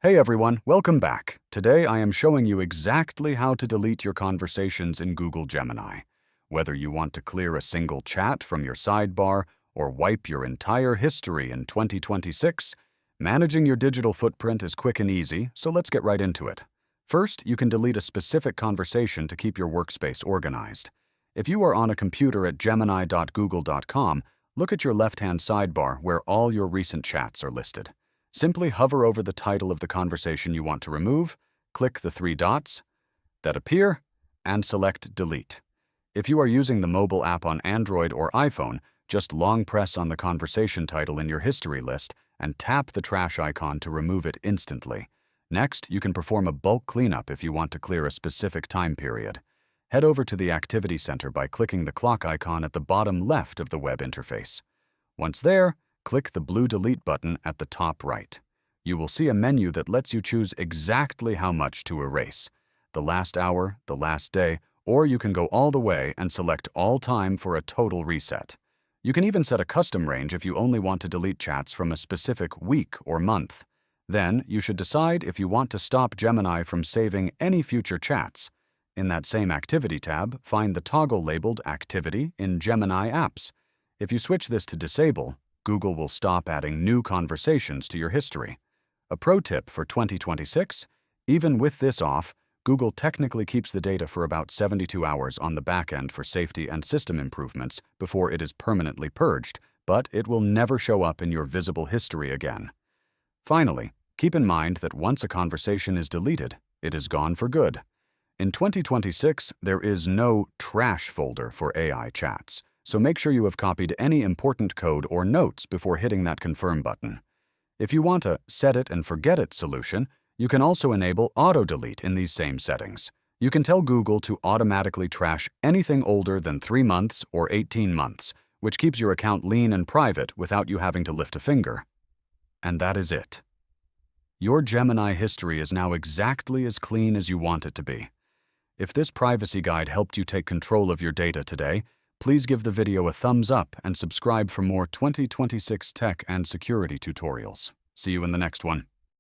Hey everyone, welcome back. Today I am showing you exactly how to delete your conversations in Google Gemini. Whether you want to clear a single chat from your sidebar or wipe your entire history in 2026, managing your digital footprint is quick and easy, so let's get right into it. First, you can delete a specific conversation to keep your workspace organized. If you are on a computer at gemini.google.com, look at your left-hand sidebar where all your recent chats are listed. Simply hover over the title of the conversation you want to remove, click the three dots that appear, and select Delete. If you are using the mobile app on Android or iPhone, just long press on the conversation title in your history list and tap the trash icon to remove it instantly. Next, you can perform a bulk cleanup if you want to clear a specific time period. Head over to the Activity Center by clicking the clock icon at the bottom left of the web interface. Once there, click the blue Delete button at the top right. You will see a menu that lets you choose exactly how much to erase: the last hour, the last day, or you can go all the way and select all time for a total reset. You can even set a custom range if you only want to delete chats from a specific week or month. Then, you should decide if you want to stop Gemini from saving any future chats. In that same Activity tab, find the toggle labeled Activity in Gemini Apps. If you switch this to Disable, Google will stop adding new conversations to your history. A pro tip for 2026: even with this off, Google technically keeps the data for about 72 hours on the back end for safety and system improvements before it is permanently purged, but it will never show up in your visible history again. Finally, keep in mind that once a conversation is deleted, it is gone for good. In 2026, there is no trash folder for AI chats, so make sure you have copied any important code or notes before hitting that confirm button. If you want a set it and forget it solution, you can also enable auto-delete in these same settings. You can tell Google to automatically trash anything older than 3 months or 18 months, which keeps your account lean and private without you having to lift a finger. And that is it. Your Gemini history is now exactly as clean as you want it to be. If this privacy guide helped you take control of your data today, please give the video a thumbs up and subscribe for more 2026 tech and security tutorials. See you in the next one.